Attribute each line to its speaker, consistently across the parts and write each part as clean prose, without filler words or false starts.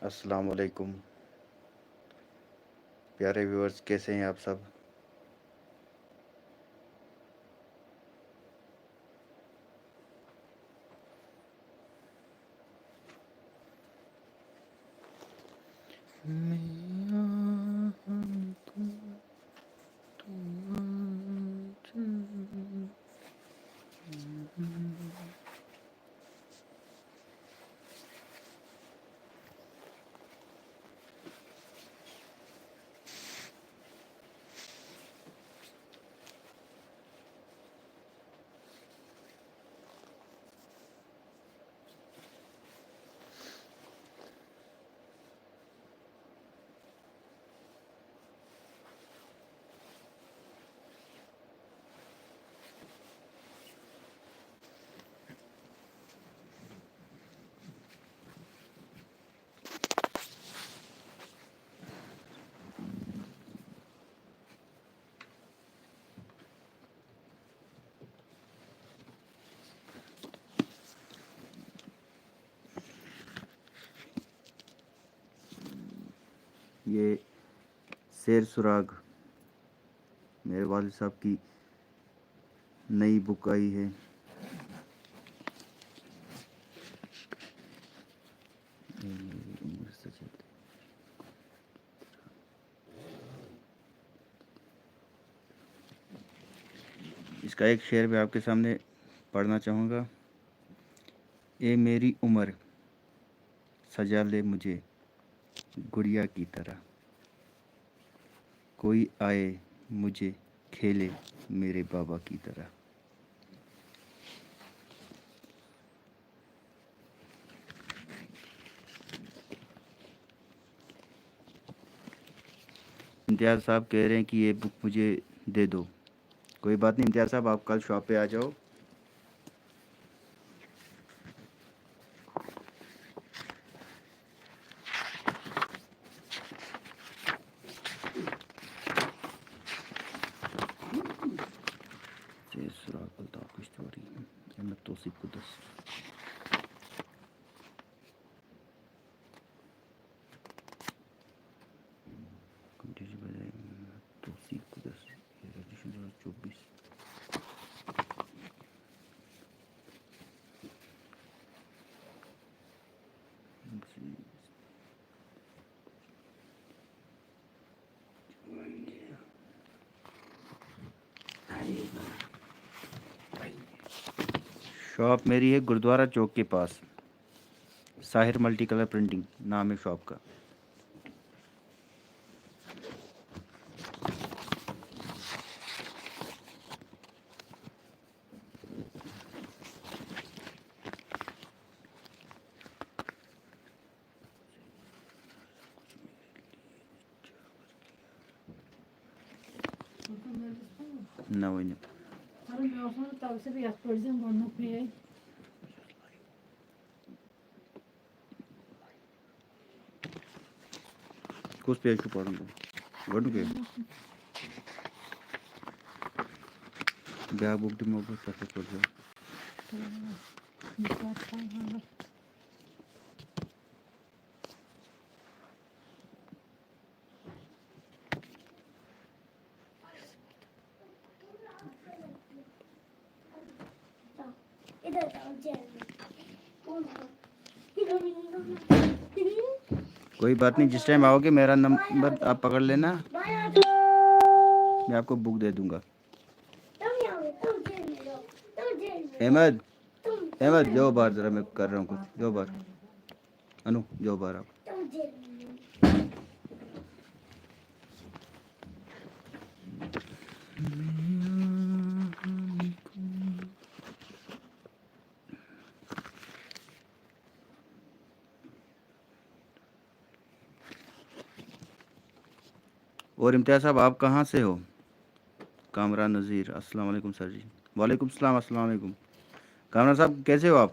Speaker 1: السلام علیکم پیارے ویورز، کیسے ہیں آپ سب؟ یہ سیر سراغ میرے والد صاحب کی نئی بک آئی ہے. اس کا ایک شعر میں آپ کے سامنے پڑھنا چاہوں گا. اے میری عمر سجا لے مجھے گڑیا کی طرح، کوئی آئے مجھے کھیلے میرے بابا کی طرح. امتیاز صاحب کہہ رہے ہیں کہ یہ بک مجھے دے دو. کوئی بات نہیں امتیاز صاحب، آپ کل شاپ پہ آ جاؤ. سیر سراغ الطاف کشتواری، احمد توصیف قدس. توصیف قدس 2024. شاپ میری ہے گرودوارہ چوک کے پاس. ساحر ملٹی کلر پرنٹنگ نام ہے شاپ کا. نہ ؤنِو کُس پیج چھُ پَرُن گۄڈنیُک پیج بیٛاکھ بُک دِمو بہٕ تَتھ پٮ۪ٹھ پٔرۍزیٚو. کوئی بات نہیں، جس ٹائم آؤ گے میرا نمبر آپ پکڑ لینا، میں آپ کو بک دے دوں گا. احمد احمد جو باہر، ذرا میں کر رہا ہوں کچھ. جو باہر انو، جو باہر آپ. اور امتیاز صاحب آپ کہاں سے ہو؟ کامران نذیر، السلام علیکم سر جی. وعلیکم السلام، السلام علیکم. کامران صاحب کیسے ہو آپ؟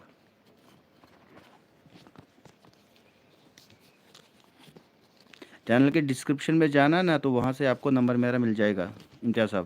Speaker 1: چینل کے ڈسکرپشن میں جانا نا، تو وہاں سے آپ کو نمبر میرا مل جائے گا امتیاز صاحب.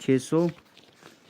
Speaker 1: 600,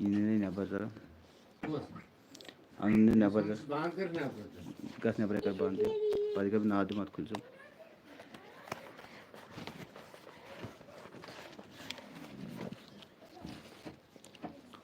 Speaker 1: ini apa zara ini apa zara gas ne mereka bande pada kab na adu mat khulso।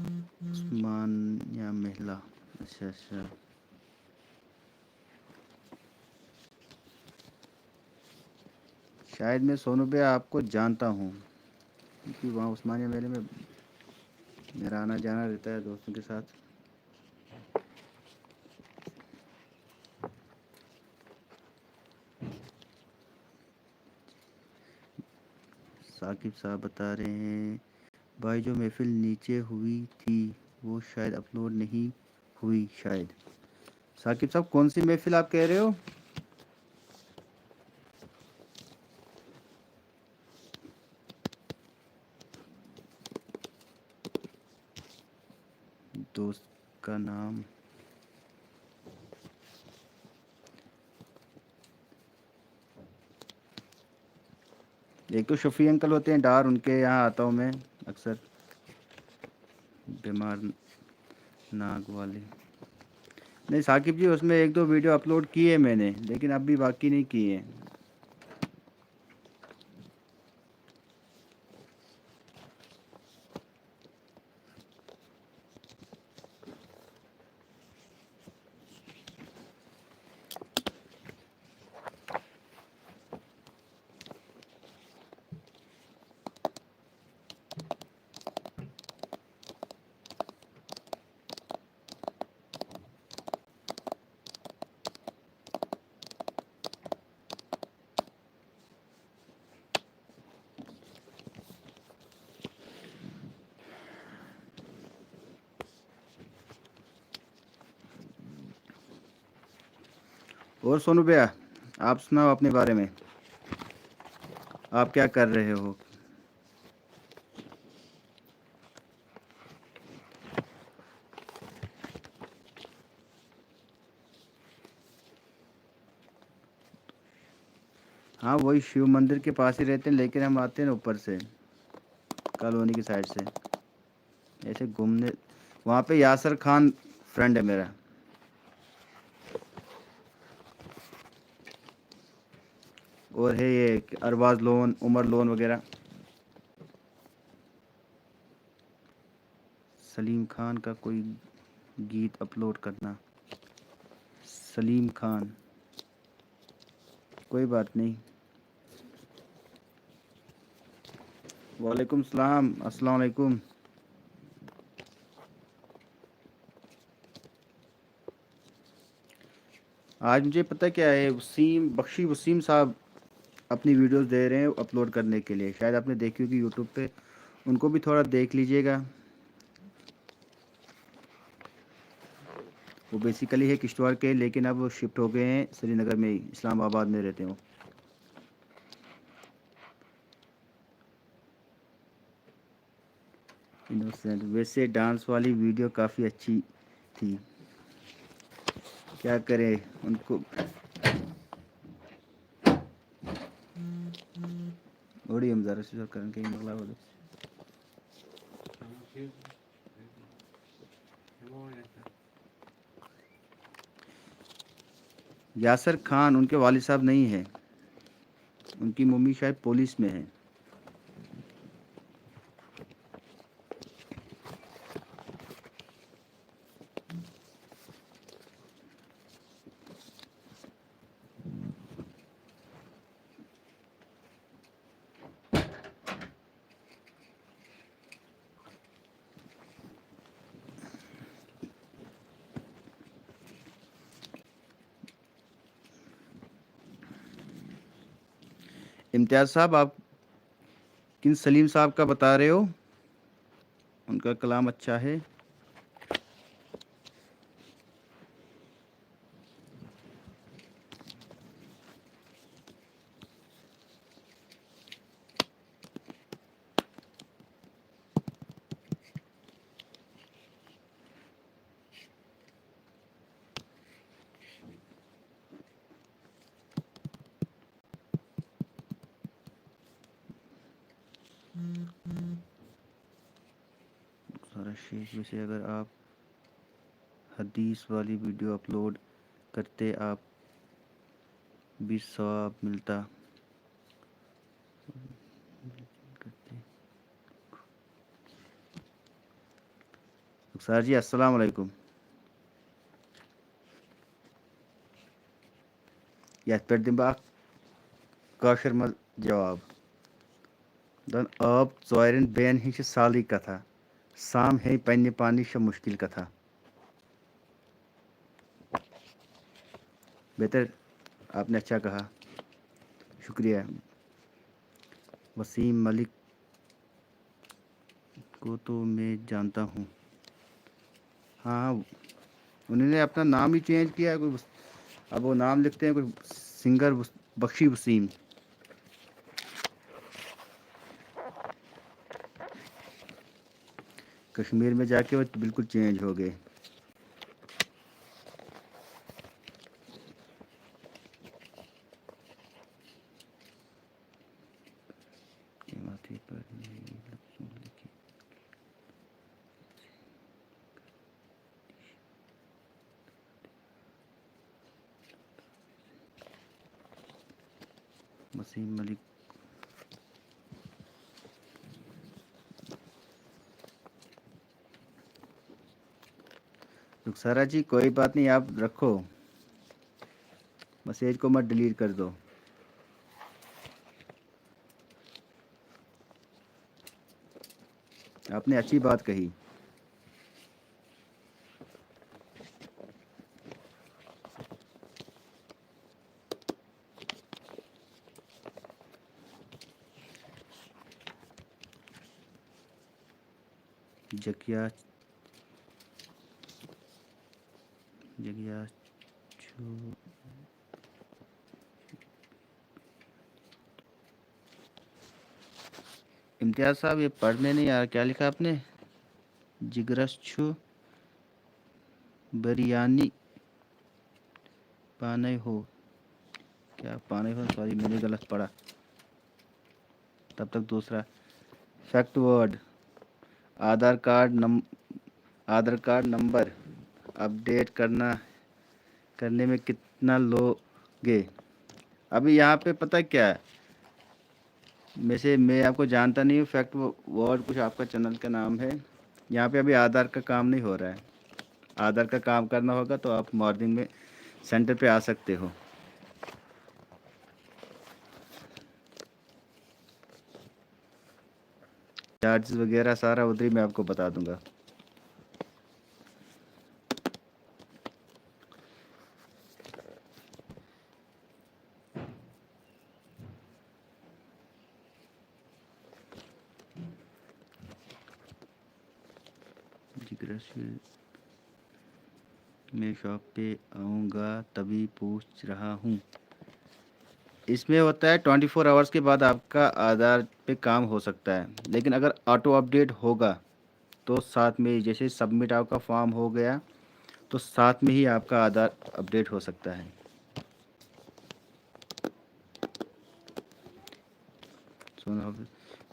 Speaker 1: عثمان یا محلہ، اچھا اچھا، شاید میں سونو پہ آپ کو جانتا ہوں، کیونکہ وہاں عثمانیہ میلے میں میرا آنا جانا رہتا ہے دوستوں کے ساتھ۔ ثاقب صاحب بتا رہے ہیں بھائی جو محفل نیچے ہوئی تھی وہ شاید اپلوڈ نہیں ہوئی شاید۔ ثاقب صاحب کون سی محفل آپ کہہ رہے ہو؟ دوست کا نام ایک تو شفیع انکل ہوتے ہیں ڈار، ان کے یہاں آتا ہوں میں اکثر، بیمار ناگ والے۔ نہیں ثاقب جی، اس میں ایک دو ویڈیو اپلوڈ کی ہے میں نے، لیکن اب بھی باقی نہیں کی ہے۔ اور سونو بھیا آپ سناؤ اپنے بارے میں، آپ کیا کر رہے ہو؟ ہاں وہی شیو مندر کے پاس ہی رہتے ہیں، لیکن ہم آتے ہیں نا اوپر سے، کالونی کی سائڈ سے ایسے گھومنے۔ وہاں پہ یاسر خان فرینڈ ہے میرا، اور ہے یہ ارباز لون، عمر لون وغیرہ۔ سلیم خان کا کوئی گیت اپلوڈ کرنا۔ سلیم خان، کوئی بات نہیں۔ وعلیکم السلام، السلام علیکم۔ آج مجھے پتہ کیا ہے، وسیم بخشی وسیم صاحب اپنی ویڈیوز دے رہے ہیں اپلوڈ کرنے کے لیے، شاید آپ نے دیکھی ہوگی یوٹیوب پہ، ان کو بھی تھوڑا دیکھ لیجئے گا۔ وہ بیسیکلی ہے کشتواڑ کے، لیکن اب وہ شفٹ ہو گئے ہیں سری نگر میں ہی، اسلام آباد میں رہتے ہوں۔ انوسینٹ، ویسے ڈانس والی ویڈیو کافی اچھی تھی، کیا کریں ان کو بڑی ہم ذرا سے کرن کے مغلا ہو۔ یاسر خان ان کے والد صاحب نہیں ہیں، ان کی ممی شاید پولیس میں ہے۔ امتیاز صاحب آپ کن سلیم صاحب کا بتا رہے ہو؟ ان کا کلام اچھا ہے۔ سارا شیخ ویسے اگر آپ حدیث والی ویڈیو اپلوڈ کرتے آپ بھی ثواب ملتا کرتے۔ سر جی السلام علیکم یتھ پٮ۪ٹھ دِمہٕ بہٕ اکھ کٲشِر منٛز جواب دَپان آب ژورٮ۪ن بیٚین ہِنٛز چھِ سالٕے کتھا سام ہے پننہِ پانٕچ چھےٚ مُشکِل کتھا بہتر آپ نے اچھا کہا شکریہ وسیم ملک کو تو میں جانتا ہوں ہاں انہوں نے اپنا نام ہی چینج کیا ہے کوئی اب وہ نام لکھتے ہیں کوئی سنگر بخشی وسیم کشمیر میں جا کے وہ بالکل چینج ہو گئے وسیم ملک رخسارا جی کوئی بات نہیں آپ رکھو میسیج کو مت ڈیلیٹ کر دو آپ نے اچھی بات کہی جگیا چھو امتیاز صاحب یہ پڑھنے نہیں آ رہا کیا لکھا آپ نے جگرس چھو بریانی پانے ہو کیا پانے ہو سوری میں نے غلط پڑھا تب تک دوسرا fact word Aadhaar card number update کرنے میں کتنا لوگے ابھی یہاں پہ پتہ کیا ہے میں آپ کو جانتا نہیں ہوں فیکٹ ورڈ کچھ آپ کا چینل کا نام ہے یہاں پہ ابھی آدھار کا کام نہیں ہو رہا ہے آدھار کا کام کرنا ہوگا تو آپ مارننگ میں سینٹر پہ آ سکتے ہو چارجز وغیرہ سارا ادھر ہی میں آپ کو بتا دوں گا میں شاپ پہ آؤں گا تبھی پوچھ رہا ہوں اس میں ہوتا ہے 24 آورس کے بعد آپ کا آدھار پہ کام ہو سکتا ہے لیکن اگر آٹو اپڈیٹ ہوگا تو ساتھ میں جیسے سبمٹ آپ کا فارم ہو گیا تو ساتھ میں ہی آپ کا آدھار اپڈیٹ ہو سکتا ہے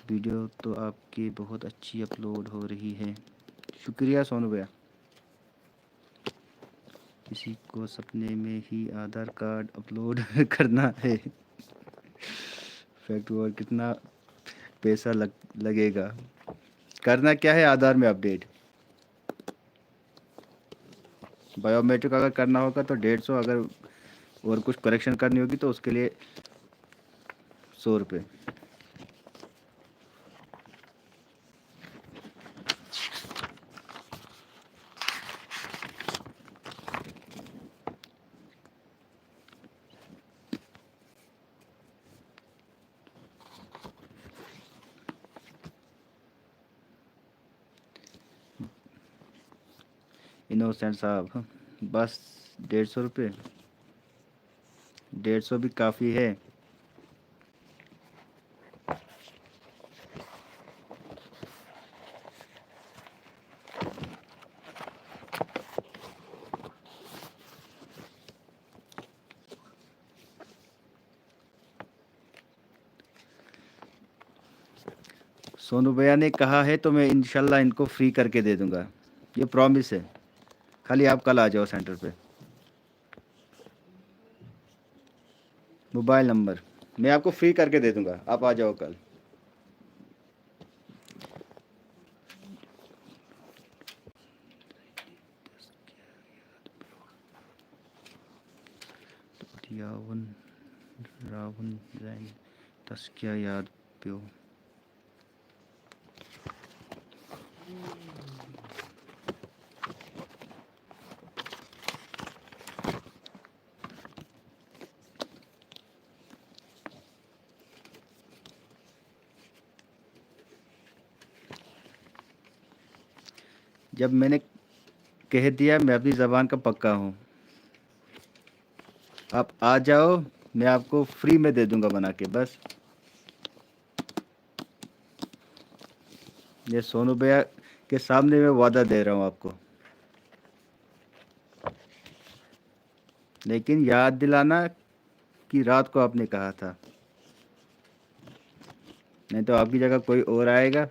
Speaker 1: ویڈیو تو آپ کی بہت اچھی اپلوڈ ہو رہی ہے شکریہ سونو بھیا کسی کو سپنے میں ہی آدھار کارڈ اپلوڈ کرنا ہے فیکٹ اور کتنا پیسہ لگے گا کرنا کیا ہے آدھار میں اپڈیٹ بایو میٹرک اگر کرنا ہوگا تو 150 اگر اور کچھ کریکشن کرنی ہوگی تو اس کے لیے 100 روپے انوسینٹ صاحب بس 150 روپے 150 بھی کافی ہے سونو بھیا نے کہا ہے تو میں انشاءاللہ ان کو فری کر کے دے دوں گا یہ پرومس ہے خالی آپ کل آ جاؤ سینٹر پہ موبائل نمبر میں آپ کو فری کر کے دے دوں گا آپ آ جاؤ کل یاون راون زین تسکیہ یاد پیو جب میں نے کہہ دیا میں اپنی زبان کا پکا ہوں، آپ آ جاؤ، میں آپ کو فری میں دے دوں گا بنا کے. بس یہ سونو بھیا کے سامنے میں وعدہ دے رہا ہوں آپ کو. لیکن یاد دلانا کہ رات کو آپ نے کہا تھا، نہیں تو آپ کی جگہ کوئی اور آئے گا.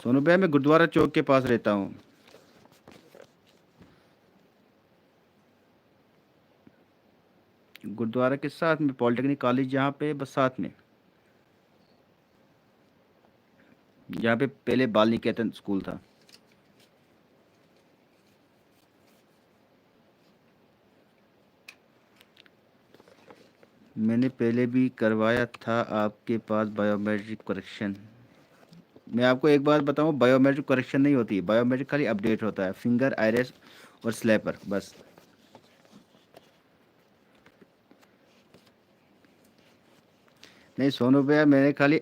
Speaker 1: سونو بھیا میں گردوارہ چوک کے پاس رہتا ہوں. گردوارہ کے ساتھ میں پالیٹیکنک کالج جہاں پہ بس ساتھ میں، جہاں پہ پہلے بال نکیتن اسکول تھا. میں نے پہلے بھی کروایا تھا آپ کے پاس بایو میٹرک کریکشن. میں آپ کو ایک بات بتاؤں، بایو میٹرک کریکشن نہیں ہوتی، بایو میٹرک خالی اپڈیٹ ہوتا ہے، فنگر آئرس اور سلیپر بس. نہیں سونو بھیا میں نے خالی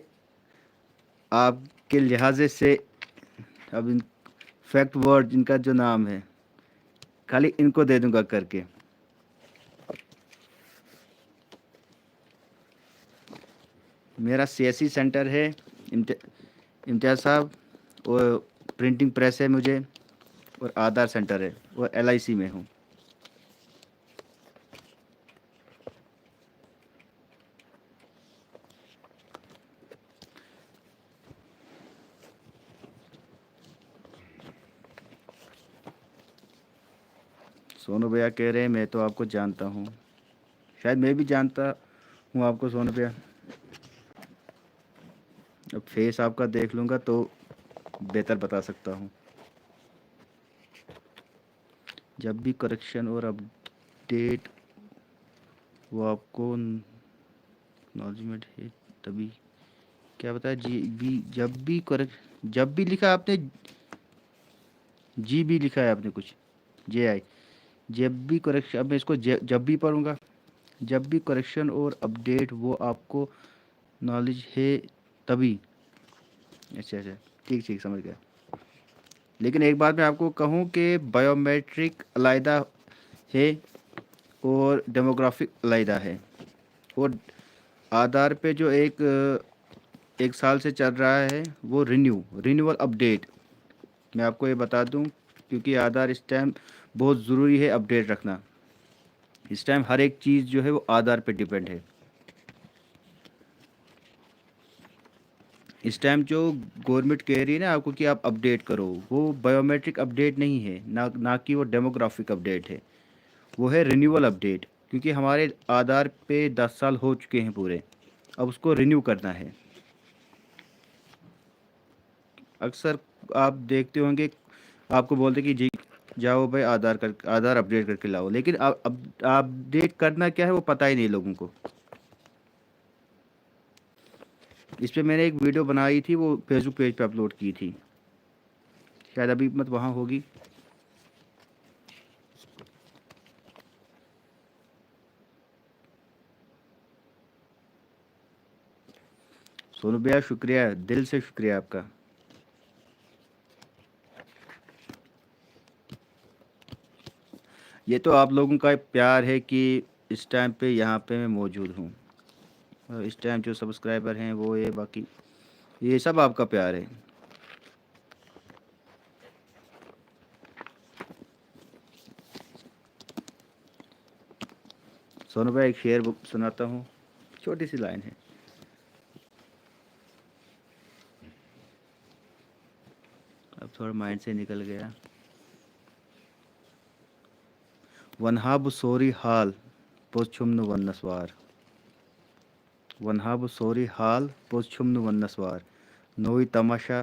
Speaker 1: آپ کے لحاظے سے اب فیکٹ ورڈ جن کا جو نام ہے خالی ان کو دے دوں گا کر کے. میرا سیاسی سینٹر ہے امتیاز صاحب، اور پرنٹنگ پریس ہے مجھے، اور آدھار سینٹر ہے، اور LIC میں ہوں. سونو بھیا کہہ رہے ہیں میں تو آپ کو جانتا ہوں، شاید میں بھی جانتا ہوں آپ کو سونو بھیا. اب فیس آپ کا دیکھ لوں گا تو بہتر بتا سکتا ہوں. جب بھی کریکشن اور اپڈیٹ وہ آپ کو نالجمنٹ ہے تبھی کیا بتایا جی بھی جب بھی لکھا آپ نے، جی بھی لکھا ہے آپ نے کچھ JI. جب بھی کریکشن، اب میں اس کو جب بھی پڑھوں گا. جب بھی کریکشن اور اپڈیٹ وہ آپ کو نالج ہے تبھی. اچھا ٹھیک سمجھ گیا. لیکن ایک بات میں آپ کو کہوں کہ بایو میٹرک علیحدہ ہے اور ڈیموگرافک علیحدہ ہے، اور آدھار پہ جو ایک سال سے چل رہا ہے وہ رینیول اپڈیٹ. میں آپ کو یہ بتا دوں کیونکہ آدھار اس ٹائم بہت ضروری ہے اپڈیٹ رکھنا. اس ٹائم ہر ایک چیز جو ہے وہ آدھار پہ ڈیپینڈ ہے. اس ٹائم جو گورنمنٹ کہہ رہی ہے نا آپ کو کہ آپ اپڈیٹ کرو، وہ بایو میٹرک اپڈیٹ نہیں ہے، نہ کہ وہ ڈیموگرافک اپڈیٹ ہے، وہ ہے رینیول اپڈیٹ. کیونکہ ہمارے آدھار پہ 10 سال ہو چکے ہیں پورے، اب اس کو رینیو کرنا ہے. اکثر آپ دیکھتے ہوں گے آپ کو بولتے کہ جی جاؤ بھائی آدھار اپڈیٹ کر کے لاؤ، لیکن اپڈیٹ کرنا کیا ہے وہ پتہ ہی نہیں لوگوں کو. اس پہ میں نے ایک ویڈیو بنائی تھی، وہ فیس بک پیج پہ اپلوڈ کی تھی، شاید ابھی مت وہاں ہوگی. سونو بھیا شکریہ، دل سے شکریہ آپ کا. یہ تو آپ لوگوں کا پیار ہے کہ اس ٹائم پہ یہاں پہ میں موجود ہوں. اس ٹائم جو سبسکرائبر ہیں وہ یہ باقی یہ سب آپ کا پیار ہے. سونو بھائی ایک شعر سناتا ہوں، چھوٹی سی لائن ہے. اب تھوڑا مائنڈ سے نکل گیا. ونہاب سوری حال پوز چھمن ون نسوار. ونہاب سوری حال پوز چھمن ون نسوار. نوئی تماشا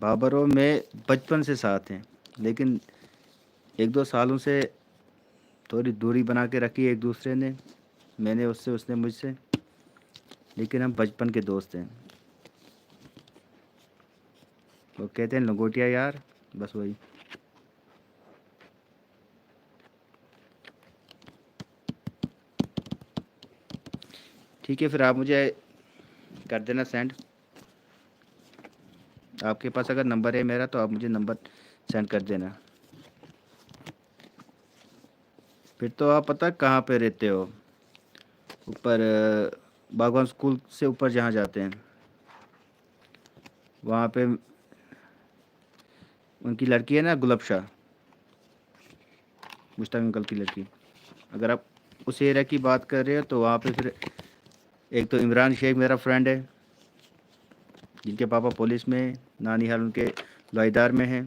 Speaker 1: بابر اور میں بچپن سے ساتھ ہیں، لیکن 1-2 سالوں سے تھوڑی دوری بنا کے رکھی ایک دوسرے نے، میں نے اس سے، اس نے مجھ سے، لیکن ہم بچپن کے دوست ہیں۔ وہ کہتے ہیں لنگوٹیا یار، بس وہی۔ ٹھیک ہے، پھر آپ مجھے کر دینا سینڈ۔ آپ کے پاس اگر نمبر ہے میرا تو آپ مجھے نمبر سینڈ کر دینا۔ پھر تو آپ پتہ کہاں پہ رہتے ہو؟ اوپر باغوان اسکول سے اوپر جہاں جاتے ہیں وہاں پہ ان کی لڑکی ہے نا، گلب شاہ، مشتاق انکل کی لڑکی۔ اگر آپ اس ایریا کی بات کر رہے ہو تو وہاں پہ پھر ایک تو عمران شیخ میرا فرینڈ ہے، جن کے پاپا پولیس میں ہیں، نانی حال ان کے لوئیدار میں ہیں۔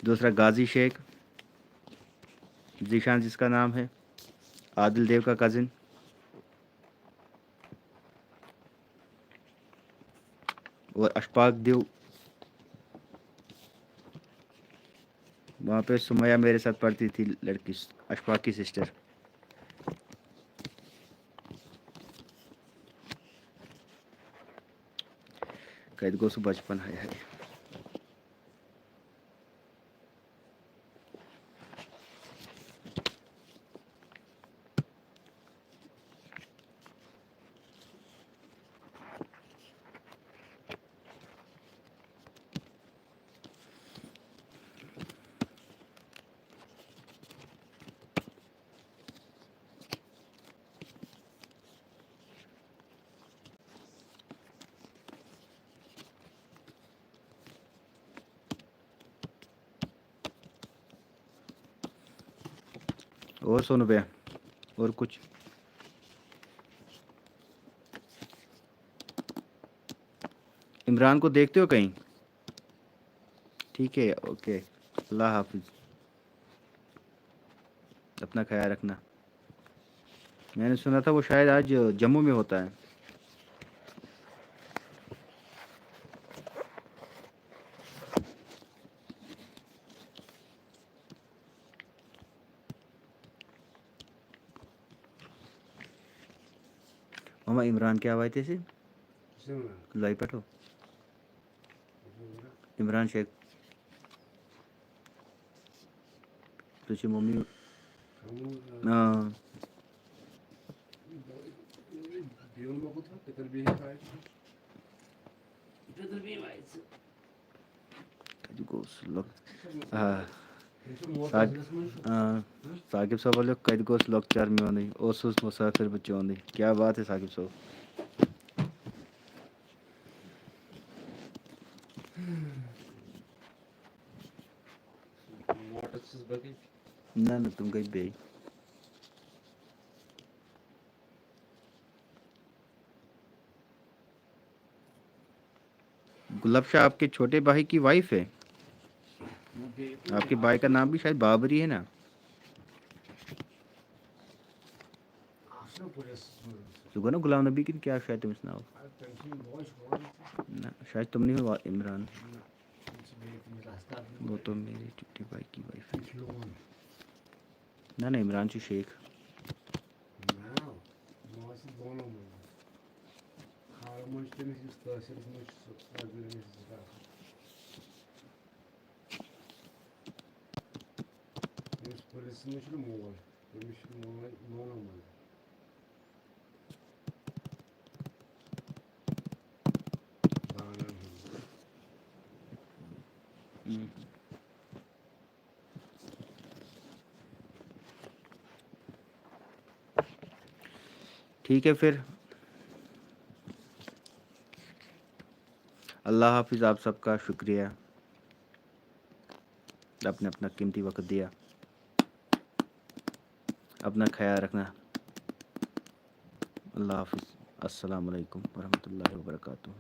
Speaker 1: دوسرا غازی شیخ، ذیشان جس کا نام ہے، عادل دیو کا کزن۔ اور اشفاق دیو، وہاں پہ سمیہ میرے ساتھ پڑھتی تھی، لڑکی اشفاق کی سسٹر۔ قید گو سو بچپن ہے۔ اور 100 روپیہ اور کچھ؟ عمران کو دیکھتے ہو کہیں؟ ٹھیک ہے، اوکے، اللہ حافظ، اپنا خیال رکھنا۔ میں نے سنا تھا وہ شاید آج جموں میں ہوتا ہے۔ ماما عمران کیا آواز تھے لائی پٹو عمران شیخ تجھے ممی ہاں ثاقب صاحب بولے کتہِ گوٚژھ لۄکچار میونٕے اوسُس مسافر بہٕ چونٕے۔ کیا بات ہے ثاقب صاحب۔ نہ نہ تم گئی بیٚیہِ۔ گلب شاہ آپ کے چھوٹے بھائی کی وائف ہے؟ آپ کے بھائی کا نام بھی شاید بابری ہے نا؟ سُہ گوٚو نا غلام نبی کِنہٕ کیٛاہ شاید تٔمِس ناو؟ نہ شاید تم نہیں ہوا عمران۔ وہ تو میرے چھوٹے بھائی کی وائف ہے۔ نہ نہ عمران چھُ شیخ۔ ٹھیک ہے پھر، اللہ حافظ۔ آپ سب کا شکریہ، آپ نے اپنا قیمتی وقت دیا۔ اپنا خیال رکھنا۔ اللہ حافظ، السلام علیکم ورحمۃ اللہ وبرکاتہ۔